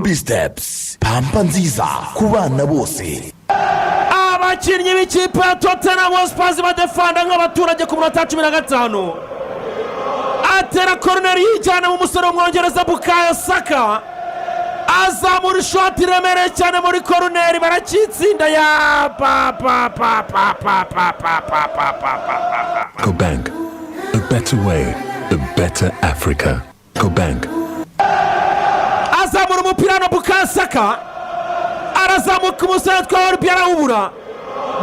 Baby Steps, pampa nziza ku bana bose. Abakinnyi b'ikipe ya Tottenham Hotspur badefanda nk'abaturage ku munota 15 atera corner yijyana mu musore w'umwongereza Bukayo Saka azamura ishoti iremereye cyane muri corner barakitsinda ya GoBank, a better way, a better Africa. GoBank. azamura umupira no Bukayo Saka arazamuka umusore twa Orbia arawubura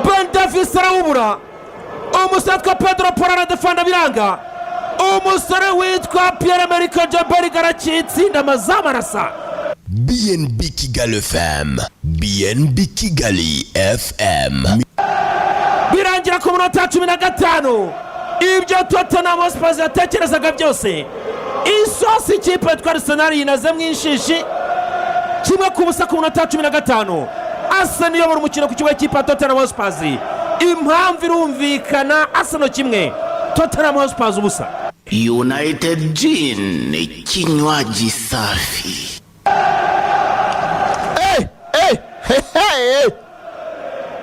Ben Davies arawubura umusore twa Pedro Porro aradefanda biranga umusore witwa Pierre-Emerick Aubameyang arakitsinda amazamu arasa. BNB Kigali FM, BNB Kigali FM. Birangira ku munota 15 ibyo Tottenham Hotspur yatekerezaga byose isosi ikipe twa Arsenal yinaze mw'inshishi kimwe ku busa ku munota 15 Arsenal yobora umukino ku kibuga cy'ikipe Tottenham Hotspur. Impamvu irumvikana, Arsenal kimwe Tottenham Hotspur ubusa. United Gin, kinywaji safi.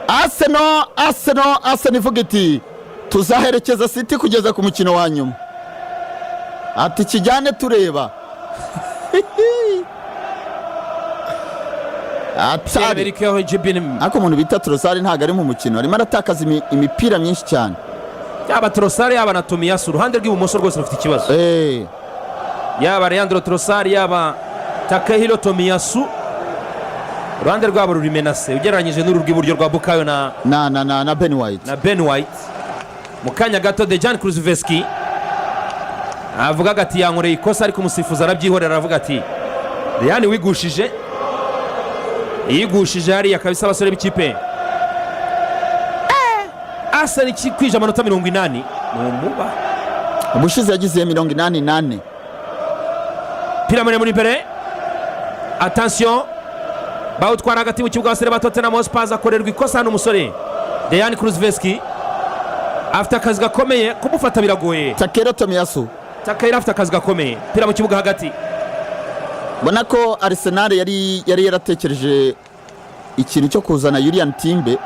Arsenal ivuga iti tuzaherekeza City kugeza ku mukino wa nyuma, ati kijyane tureba. Ako umuntu bita Trossard ntago ari mu mukino, arimo aratakaza imipira myinshi cyane. Yaba Trossard yaba na Tomiyasu uruhande rw'ibumoso rwose rufite ikibazo. Yaba Leandro Trossard yaba Takehiro Tomiyasu uruhande rwabo ruri menase ugereranyije n'uru rw'iburyo rwa Bukayo na Ben White. Mu kanya gato Dejan Kulusevski avuga ati yankoreye ikosa ariko umusifuzi arabyihorera aravuga ati Dejan yigushije hariya kabisa abasore b'ikipe Arsenal kwije amanota 80 n'umuba ubushize yagize 88. Piramone muri imbere, attention bawutwara hagati mu kibuga abasore ba Tottenham Hotspur akorerwa ikosa n'umusore Dejan Kulusevski afite akazi gakomeye kumufata biragoye. Takehiro Tomiyasu afite akazi gakomeye pira mu kibuga hagati. Bona ko Arsenal yari yaratekereje ikintu cyo kuzana Julian Timbe,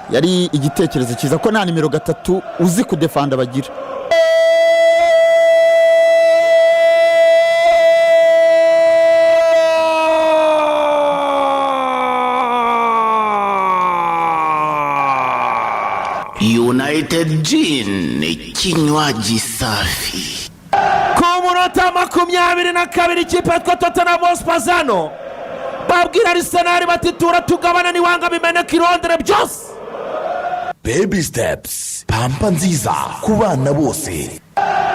yari igitekerezo cyiza ko nta nimero 3 uzi kudefanda bagira. United Gin, kinywaji safi. Ku munota 22 ikipe ya Tottenham Hotspur babwira Arsenal bati tugabana niwanga bimeneka irondere byose. Baby Steps, pampa nziza ku bana bose.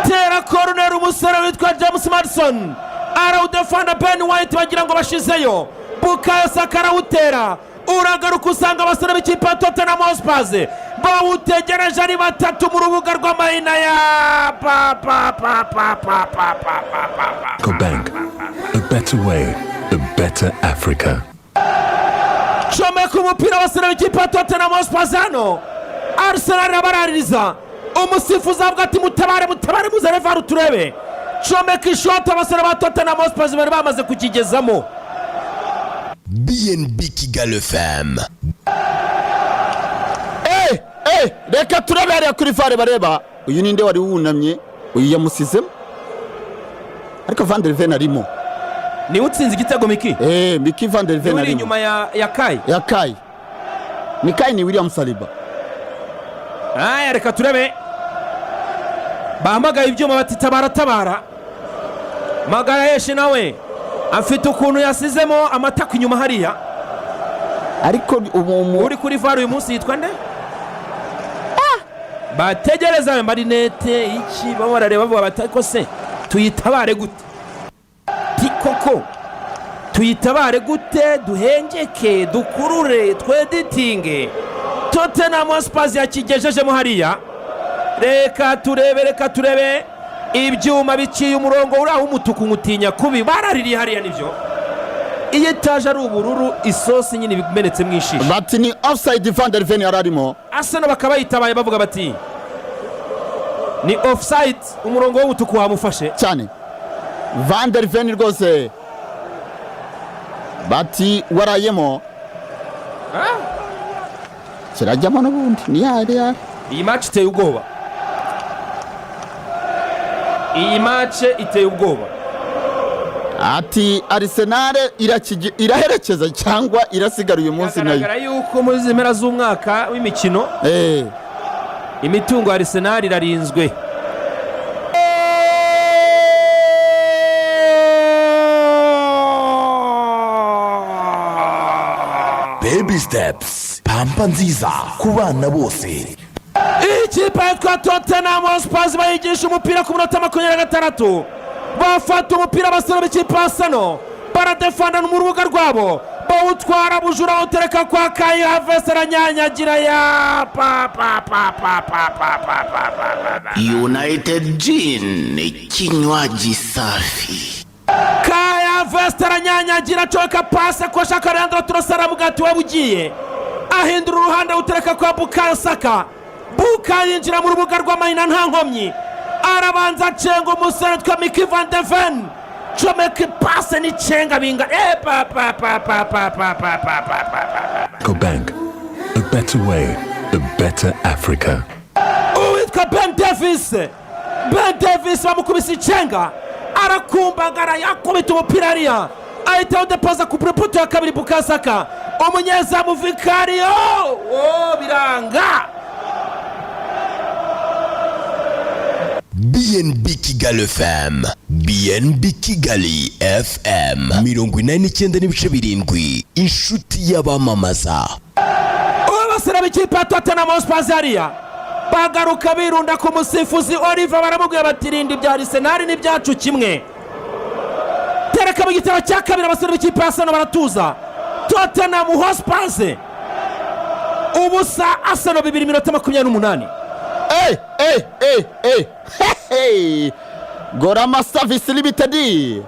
Tera corner umusore witwa James Maddison arawudefanda Ben White bagira ngo bashizeyo. Bukayo Saka arawutera uragaruka usanga abasore b'ikipe ya Tottenham Hotspur bawutegereje ari batatu mu rubuga rw'amahina ya GoBank, a better way, a better Africa. Chomeka umupira abasore b'ikipe ya Tottenham Hotspur Arsenal abaraririza umusifuzi avuga ati mutabare muze revaru turebe. Chomeka ishoti abasore ba Tottenham Hotspur bari bamaze kukigezamo. BNB Kigali FM. Reka turabere kuri fare bareba uyu ninde wari wunamye uyu yamusizemo ariko Van der Ven arimo ni utsinze igitego Miki Miki Van der Ven arimo inyuma ya Kai ni Kai ni William Saliba. Reka turebe bahamagaye ibyuma bati tabara magara yeshe nawe afite ukuntu yasizemo amatako inyuma hariya ariko uri kuri VAR uyu munsi yitwa nde bategereza marinete iki barareba bavuga batako se tuyitabare gute tikoko tuyitabare gute duhengeke dukurure tweditinge Tottenham Hotspur yakigejejemo hariya. Reka turebe ibyuma biciye umurongo uraho umutuku ngutinya kubi barariri hariya nivyo iyo etaje ari ubururu isosi nyine bimenetse mwishije bati ni offside. Van der Ven yararimo Arsenal bakaba yitabaye bavuga bati ni offside, umurongo w'umutuku wamufashe cyane. Van der Ven rwose bati warayemo kirajyamo n'ubundi ni yari iyi match iteye ubwoba, iyi match iteye ubwoba. ati Arsenal iraherekeza cyangwa irasigara uyu munsi nayo. Bigaragara yuko mu mpera z'umwaka w'imikino imitungo ya Arsenal irarinzwe. Baby steps, pampa nziza ku bana bose. Ikipe yitwa Tottenham Hotspur bayigisha umupira ku minota 26, bafata umupira abasore b'ikipe Arsenal baradefanda mu rubuga rwabo, bawutwara bujura utereka kwa Kai Havertz aranyanyagira ya United Gin, kinywaji safi. Kai Havertz aranyanyagira coka pase kwa Leandro Trossard mugati wabugiye ahindura uruhande utereka kwa Bukayo Saka. Bukayo yinjira mu rubuga rw'amahina nta nkomyi, arabanza cenga umusore twa Mickey Van de Ven, comeka pase ni cenga binga Go Bank, a better way, a better Africa. uwitwa Ben Davis bamukubise cenga, arakumbagara yakubita umupira ariya, ahita awudepoza ku poto ya kabiri. Bukayo Saka umunyezamu Vicario biranga. BNB Kigali FM, BNB Kigali FM 89.7, inshuti y'abamamaza. Abasore b'ikipe ya Tottenham Hotspur hariya bagaruka birunda ku musifuzi Oliver, baramubwira bati rindi bya Arsenal n'ibyacu kimwe, tereka mu gitabo cya kabiri. Abasore b'ikipe ya Arsenal baratuza, Tottenham Hotspur ubusa Arsenal 2:28. Gorama Service Limited,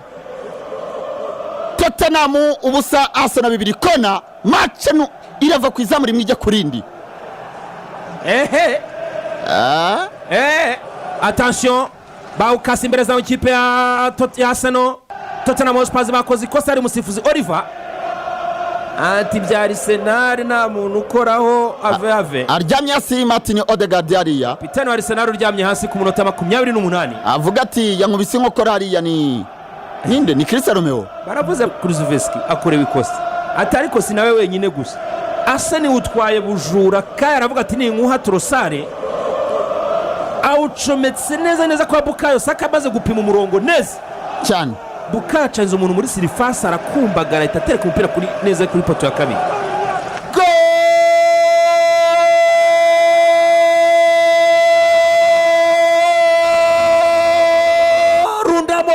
Tottenham ubusa Arsenal 2. Kona match irava ku izamu rimwe ijya kurindi. Attention, bawukasa imbere za ikipe ya Arsenal. Tottenham Hotspur bakoze ikosa, ari musifuzi Oliver ati bya Arsenal nta muntu ukoraho ave aryamye hasi. Martin Odegaard yariya kapitani wa Arsenal uryamye hasi ku munota 28, avuga ati yankubise inkokora hariya. Ni ninde? Ni Cristiano Romeo. baravuze Kulusevski akorewe ikosa, atari ko si nawe wenyine gusa, asa ni utwaye bujura. Kaya aravuga ati ni nkuha Trossard awucometse neza kwa Bukayo Saka, amaze gupima umurongo neza cyane. Bukayo acanze umuntu muri sirifasi, arakumbagara ahita atereka umupira neza kuri poto ya kabiri. Rundamo.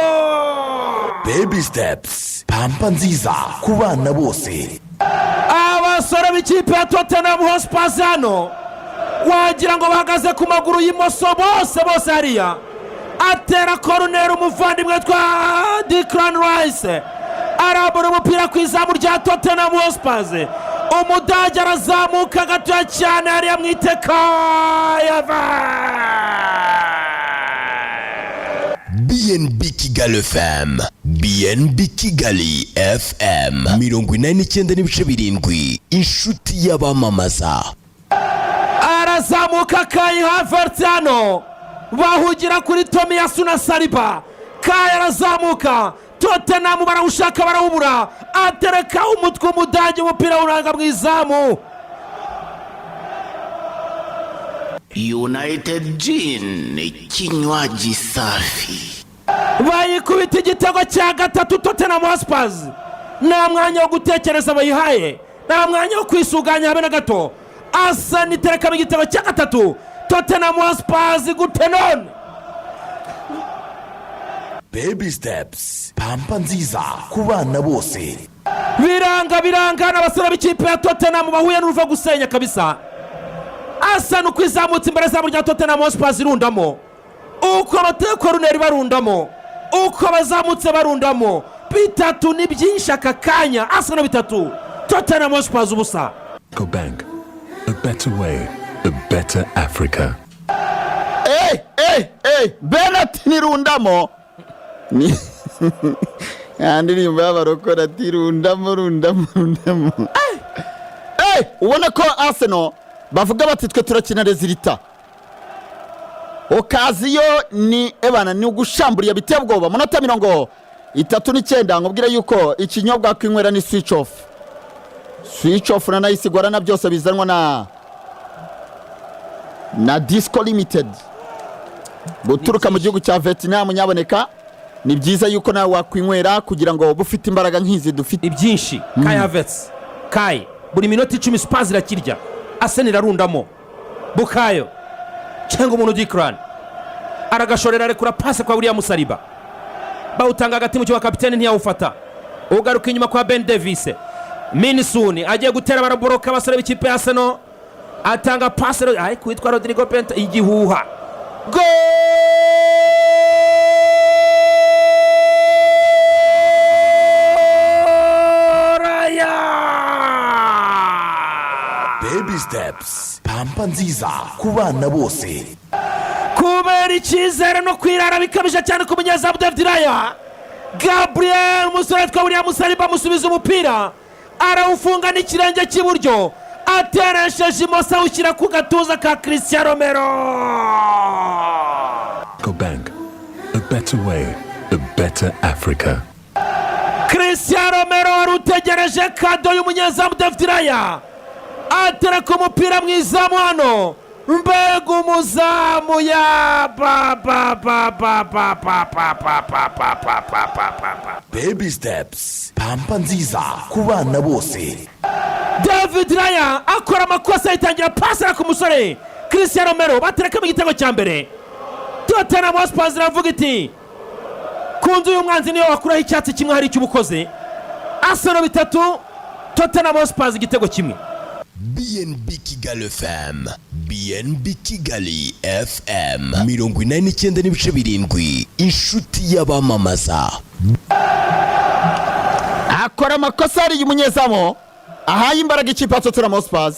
Baby steps, pampa nziza ku bana bose. Abasore b'ikipe ya Tottenham Hotspur hano wagira ngo bahagaze ku maguru y'imoso bose hariya. Atera corner umuvandimwe twa Declan Rice, arabura umupira ku izamu rya Tottenham Hotspur. Umudage arazamuka gatoya cyane hariya mwiteka BNB Kigali FM, BNB Kigali FM 89.7, inshuti y'abamamaza. arazamuka Kai Havertz hano, bahugira kuri Tomiyasu na Saliba. Kai arazamuka, Tottenham barawushaka barawubura, atereka umutwe umudage, umupira uranga mu izamu. United Gin, kinywaji safi. Bayikubita igitego cya gatatu Tottenham Hotspur. Nta mwanya wo gutekereza bayihaye, nta mwanya wo kwisuganya habe na gato. Asa nitereka mu gitego cya gatatu Tottenham Hotspur gute none. Baby steps, pampa nziza ku bana bose. Biranga n'abasore b'ikipe ya Tottenham bahuye n'uruva gusenya kabisa. Asa nukwizamutse imbere za burya Tottenham Hotspur irundamo, uko bateye corner barundamo, uko bazamutse barundamo. Bitatu ni byinshi aka kanya, Arsenal 3 Tottenham Hotspur ubusa. Go Bank, a better way, a better Africa. Bernat nirundamo indirimbo y'abarokora ati rundamo ubona ko Arsenal bavuga bati twe turakina rezilita. Okaziyo ni ugushamburiya biteye ubwoba. Munota 39 nkubwira yuko ikinyobwa kwinywera ni switch off na nayisigwara na byose bizanwa na Disco Limited guturuka mu gihugu cya Vietnam. Nyaboneka ni byiza yuko nawe wakwinywera kugira ngo bufite imbaraga nk'izi dufite ibyinshi. Kai Havertz buri minota 10 Spurs irakirya, Arsenal irarundamo. Bukayo cyangwa umuntu Declan aragashorera arekura pase kwa William Saliba, bawutanga hagati mu kibuga, kapiteni ntiyawufata, ugaruka inyuma kwa Ben Davies. Minisuni agiye gutera baraboroka abasore b'ikipe ya Arsenal, atanga pase kwitwa Rodrigo Penta, igihuha go Baby steps, pampa nziza ku bana bose. Kubera icyizere no kwirara bikabije cyane ku munyezamu David Raya, Gabriel umusore twa William Saliba amusubiza umupira, arawufunga n'ikirenge cy'iburyo, ateresheje imoso awushyira ku gatuza ka Christian Romero. EcoBank, a better way, a better Africa. Christian Romero wari utegereje kado y'umunyezamu David Raya, atereka umupira mu izamu hano, mbega umuzamu ya Baby steps, pampa nziza ku bana bose. David Raya akora amakosa, yitangira pasi ku musore Christian Romero, batereka mu gitego cya mbere. Tottenham Hotspur iravuga iti kunzu y'umwanzi niyo wakuraho icyatsi kimwe hari icyo ubukoze. Arsenal 3 Tottenham Hotspur igitego kimwe. BNB Kigali FM, BNB Kigali FM 89.7, inshuti y'abamamaza. akora amakosa ari y'umunyezamu, ahaye imbaraga ikipe ya Tottenham Hotspur.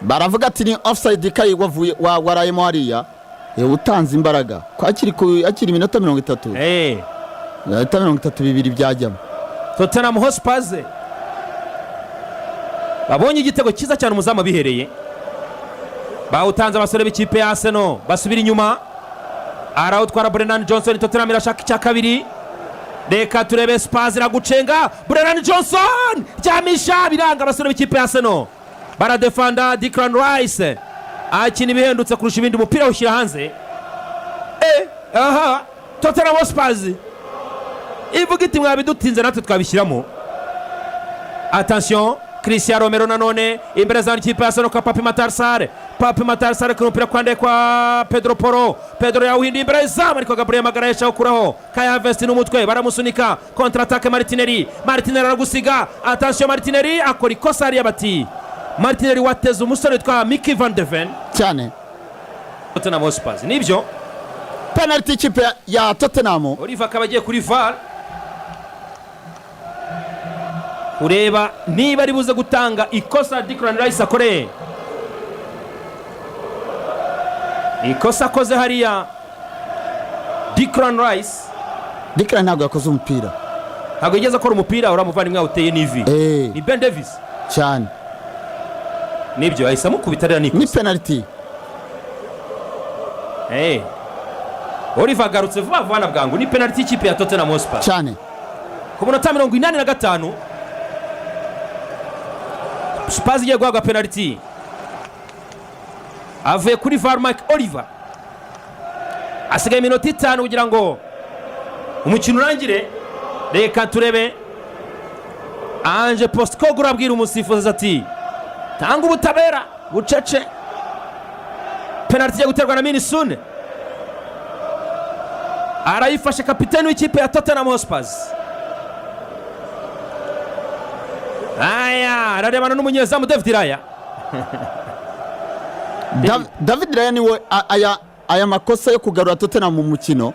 Baravuga ati ni offside Kai wavuye warayemo hariya, utanze imbaraga akiri iminota 30. Minota 32 byajyamo. Tottenham Hotspur babonye igitego cyiza cyane, umuzamu bihereye, bawutanze abasore b'ikipe ya Arsenal basubira inyuma, arawutwara Brennan Johnson. Tottenham irashaka icya kabiri, reka turebe Spurs iragucenga. Brennan Johnson ryamisha biranga, abasore b'ikipe ya Arsenal baradefanda. Declan Rice akina ibihendutse kurusha ibindi, umupira ushyira hanze. Tottenham Hotspur ivuga iti mwabidutinze natwe twabishyiramo. Attention, Christian Romero nanone imbere za ikipe ya Arsenal kwa Pape Matar Sarr ku mupira kwande kwa Pedro Porro. Pedro yawindi imbere za ariko Gabriel Magalhaes ukuraho. Kai Havertz n'umutwe baramusunika, contre attaque Martinelli aragusiga. Attention, Martinelli akora ikosa ari abati. Martinelli wateze umusore twa Mickey van de Ven cyane. Tottenham Hotspur nibyo penalty ikipe ya Tottenham. Oliver kabagiye kuri VAR ureba niba ari buze gutanga ikosa Declan Rice akoreye. Ikosa akoze hariya Declan Rice. Declan ntabwo yakoze umupira, ntabwo yigeze akora umupira, uramuvandimwe uteye n'ivi. Ni Ben Davies cyane, nibyo ahise amukubita rero. ni penalty. Oliver agarutse vuba vuba na bwangu, ni penalty ikipe ya Tottenham Hotspur cyane. Ku munota 85 Spurs igiye guhabwa penalty, avuye kuri VAR Mike Oliver. Asigaye iminota 5 kugira ngo umukino urangire. Reka turebe Ange Postecoglou abwira umusifuzi ati tanga ubutabera bucece. Penalty igiye guterwa na Minisune, arayifashe kapiteni w'ikipe ya Tottenham Hotspur. Ararebana n'umunyezamu David Raya. David Raya niwe aya makosa yo kugarura Tottenham mu mukino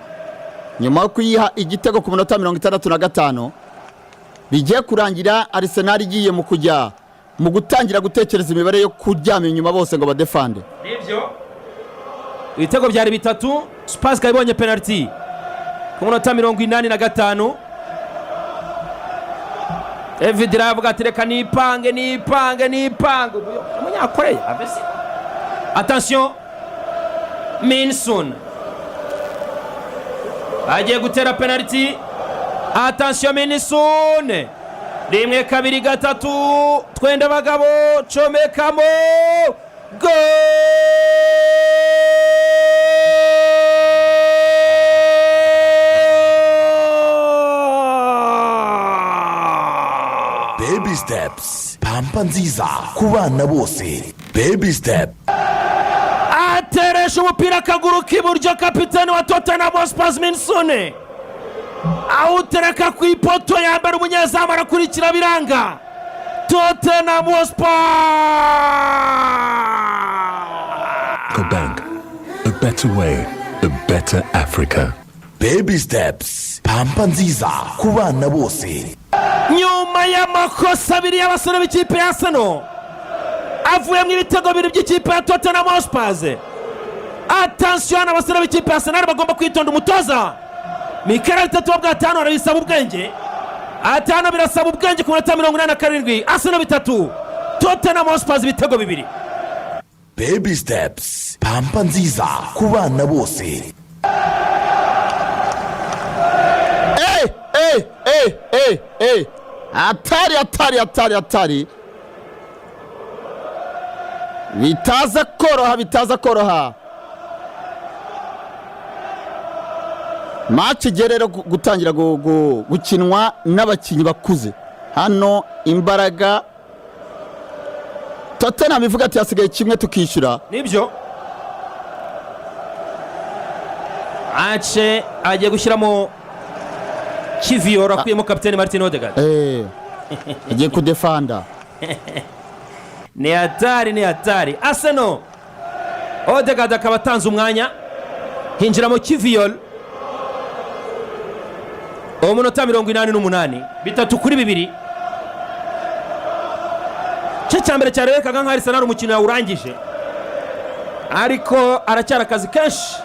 nyuma yo kuyiha igitego ku minota 65 bigiye kurangira. Arsenal igiye mu gutangira gutekereza imibare yo kuryama inyuma bose ngo badefande. Nibyo ibitego byari 3, Spurs kayibonye penalty. ku munota 85. Evidira avuga ati reka nipange umunyakoreya avesi. Attention, Minson agiye gutera penalty. Attention Minson, 1 2 3 twende abagabo, comekamo go. Baby steps, pampa nziza ku bana bose. Baby step. Ateresha umupira akaguru k'iburyo kapitani wa Tottenham Hotspur Minson awutereka ku ipoto ya mbere, umunyezamu arakurikira biranga. Tottenham Hotspur. GoBank, a better way, a better Africa. Baby steps, pampa nziza ku bana bose. Nyuma y'amakosa abiri y'abasore b'ikipe ya Arsenal avuye mu ibitego bibiri by'ikipe ya Tottenham Hotspur. Attention, abasore b'ikipe ya Arsenal bagomba kwitonda. Umutoza Mikel Arteta wa gatanu arabisaba ubwenge. Atano birasaba ubwenge ku minota 87. Arsenal 3, Tottenham Hotspur ibitego 2. Baby steps, pampa nziza ku bana bose. Atari bitaza koroha. Match igerero gutangira gukinwa n'abakinyi bakuze. Hano imbaraga Tottenham ivuga ati hasigaye kimwe tukishyura. Nibyo Ache agiye gushyiramo Kivior akuyemo kapiteni Martin Odegaard. Agiye kudefanda. Ni hatari. Arsenal, Odegaard akaba atanze umwanya, hinjiramo Kivior umunota 88, 3-2. Cyo cyambere cyarekaga nka Arsenal umukino yawurangije, ariko aracyara akazi kenshi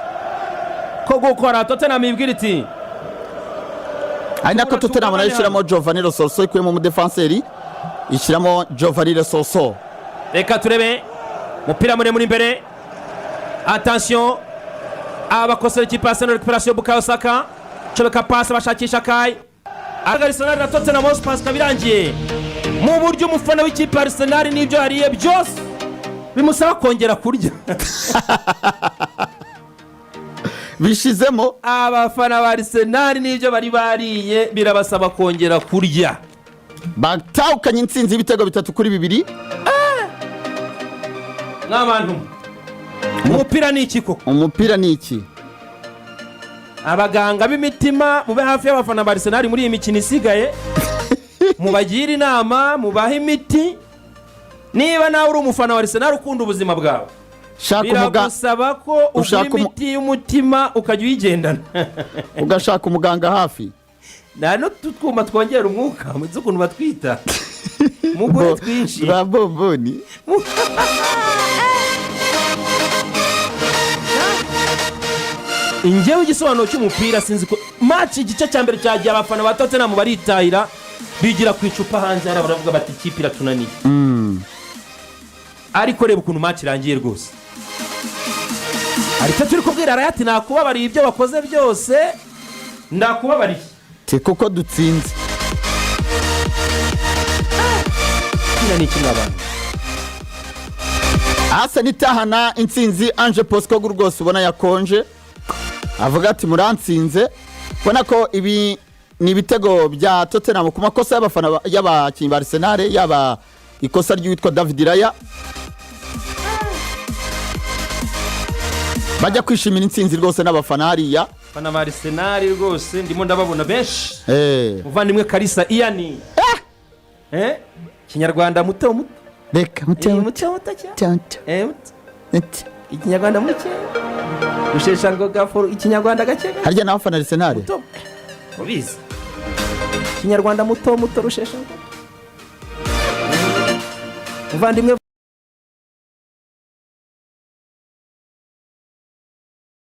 ko gukora. Tottenham ibwira iti ari nako Tottenham ishyiramo Giovanni Lo Celso ikuyemo umudefenseri, ishyiramo Giovanni Lo Celso. Reka turebe mupira muremure imbere. Attention, abakosera ikipe ya Arsenal, recuperation Bukayo Saka, cobeka passe bashakisha Kai. Arsenal na Tottenham Hotspur kabirangiye mu buryo umufana w'ikipe ya Arsenal n'ibyo hariye byose bimusaba kongera kurya. Bishizemo abafana ba Arsenal n'ibyo bari bariye birabasaba kongera kurya. Batawukanye intsinzi y'ibitego 3-2. N'abantu umupira ni iki koko? Umupira ni iki? Abaganga b'imitima mube hafi y'abafana ba Arsenal muri iyi mikino isigaye. Mubagira inama, mubaha imiti. Niba nawe uri umufana wa Arsenal ukunda ubuzima bwawe, biragusaba ko ugura imiti y'umutima ukajya uyigendana. Ugashaka umuganga hafi. Nano tutwuma twongera umwuka muzi ukuntu batwita mugore twinshi babomboni. Ingewe igisobanuro cy'umupira sinzi ko match igice cya mbere cyagiye abafana ba Tottenham baritahira bigira ku icupa hanze, hari baravuga bati ikipe iratunaniye. Ariko reba ukuntu match irangiye rwose. Ariko turi kubwira Arayati nakubabariye ibyo bakoze byose, ndakubabariye kuko dutsinze. Ni kimwe abantu Asa nitahana intsinzi. Ange Postecoglou rwose ubona yakonje, avuga ati muransinze. Ubona ko ibi ni ibitego bya Tottenham ku makosa y'abafana y'abakinyi ba Arsenal, yaba ikosa ry'uwitwa David Raya. Bajya kwishimira intsinzi rwose n'abafana hariya. Bana ba Arsenal rwose ndimo ndababona benshi. Muvandimwe Kalisa Iyani. Kinyarwanda muto. Reka muto cyane. Ikinyarwanda muke. Ushesha ngo gaforo ikinyarwanda gake. Harya n'abafana Arsenal. Ubizi. Kinyarwanda muto rushesha. Muvandimwe